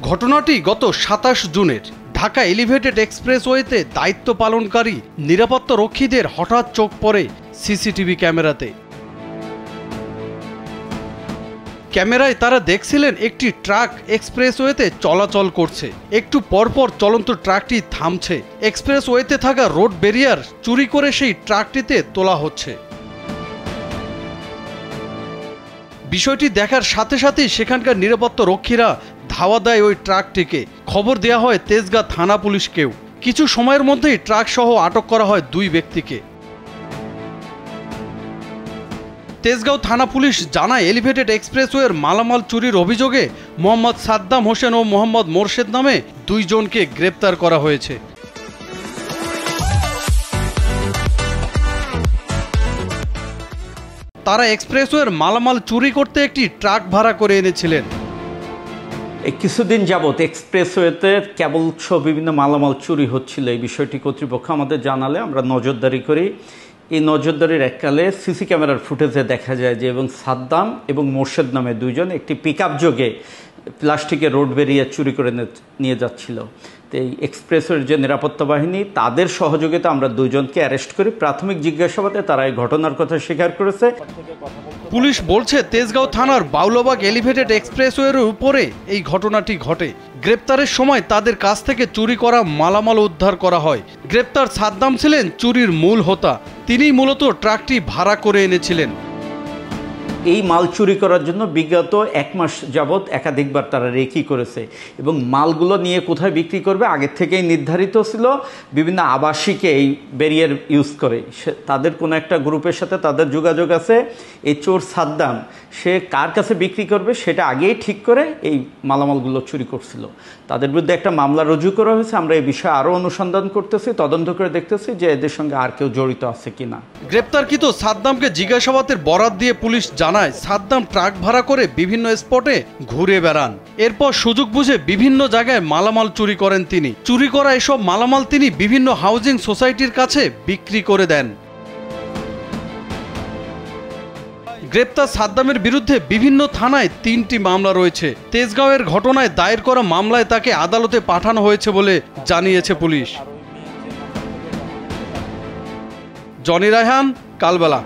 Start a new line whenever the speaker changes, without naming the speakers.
ঘটনাটি গত ২৭ জুনের ঢাকা এলিভেটেড এক্সপ্রেসওয়েতে দায়িত্ব পালনকারী নিরাপত্তা রক্ষীদের হঠাৎ চোখ পড়ে সিসিটিভি ক্যামেরাতে। ক্যামেরায় তারা দেখছিলেন একটি ট্রাক এক্সপ্রেসওয়েতে চলাচল করছে। একটু পরপর চলন্ত ট্রাকটি থামছে। এক্সপ্রেসওয়েতে থাকা রোড ব্যারিয়ার চুরি করে সেই ট্রাকটিতে তোলা হচ্ছে। বিষয়টি দেখার সাথে সাথেই সেখানকার নিরাপত্তা রক্ষীরা ধাওয়া দেয় ওই ট্রাকটিকে। খবর দেওয়া হয় তেজগাঁ থানা পুলিশকেও। কিছু সময়ের মধ্যেই ট্রাক সহ আটক করা হয় 2 ব্যক্তিকে। তেজগাঁও থানা পুলিশ জানায়, এলিভেটেড এক্সপ্রেসওয়ের মালামাল চুরির অভিযোগে মোহাম্মদ সাদ্দাম হোসেন ও মোহাম্মদ মোরশেদ নামে 2 জনকে গ্রেপ্তার করা হয়েছে। তারা এক্সপ্রেসওয়ের মালামাল চুরি করতে একটি ট্রাক ভাড়া করে এনেছিলেন।
কিছুদিন যাবৎ এক্সপ্রেসওয়েতে কেবল বিভিন্ন মালামাল চুরি হচ্ছিল। এই বিষয়টি কর্তৃপক্ষ আমাদের জানালে আমরা নজরদারি করি। এই নজরদারির এককালে সিসি ক্যামেরার ফুটেজে দেখা যায় যে এবং সাদ্দাম এবং মোরশেদ নামে 2 জন একটি পিকআপ যোগে প্লাস্টিকের রোড ব্যারিয়ার চুরি করে নিয়ে যাচ্ছিল। তো এই এক্সপ্রেসওয়ের যে নিরাপত্তা বাহিনী তাদের সহযোগিতা আমরা 2 জনকে অ্যারেস্ট করি। প্রাথমিক জিজ্ঞাসাবাদে তারা এই ঘটনার কথা স্বীকার করেছে।
পুলিশ বলছে, তেজগাঁও থানার বাউলাবাগ এলিভেটেড এক্সপ্রেসওয়ের উপরে এই ঘটনাটি ঘটে। গ্রেপ্তারের সময় তাদের কাছ থেকে চুরি করা মালামাল উদ্ধার করা হয়। গ্রেপ্তার সাদ্দাম ছিলেন চুরির মূল হোতা। তিনিই মূলত ট্রাকটি ভাড়া করে এনেছিলেন।
এই মাল চুরি করার জন্য বিগত 1 মাস যাবৎ একাধিকবার তারা রেকি করেছে এবং মালগুলো নিয়ে কোথায় বিক্রি করবে আগের থেকেই নির্ধারিত ছিল। বিভিন্ন আবাসিকে এই ব্যারিয়ার ইউজ করে তাদের কোনো একটা গ্রুপের সাথে তাদের যোগাযোগ আছে। এই চোর সাদ্দাম সে কার কাছে বিক্রি করবে সেটা আগেই ঠিক করে এই মালামালগুলো চুরি করছিল। তাদের বিরুদ্ধে একটা মামলা রুজু করা হয়েছে। আমরা এই বিষয়ে আরও অনুসন্ধান করতেছি, তদন্ত করে দেখতেছি যে এদের সঙ্গে আর কেউ জড়িত আছে কিনা।
গ্রেপ্তারকৃত সাদ্দামকে জিজ্ঞাসাবাদের বরাত দিয়ে পুলিশ জানায়, সাদ্দাম ট্রাক ভাড়া করে বিভিন্ন স্পটে ঘুরে বেড়ান। এরপর সুযোগ বুঝে বিভিন্ন জায়গায় মালামাল চুরি করেন তিনি। চুরি করা এসব মালামাল তিনি বিভিন্ন হাউজিং সোসাইটির কাছে বিক্রি করে দেন। গ্রেপ্তার সাদ্দামের বিরুদ্ধে বিভিন্ন থানায় 3টি মামলা রয়েছে। তেজগাঁওয়ের ঘটনায় দায়ের করা মামলায় তাকে আদালতে পাঠানো হয়েছে বলে জানিয়েছে পুলিশ। জনি রায়হান, কালবেলা।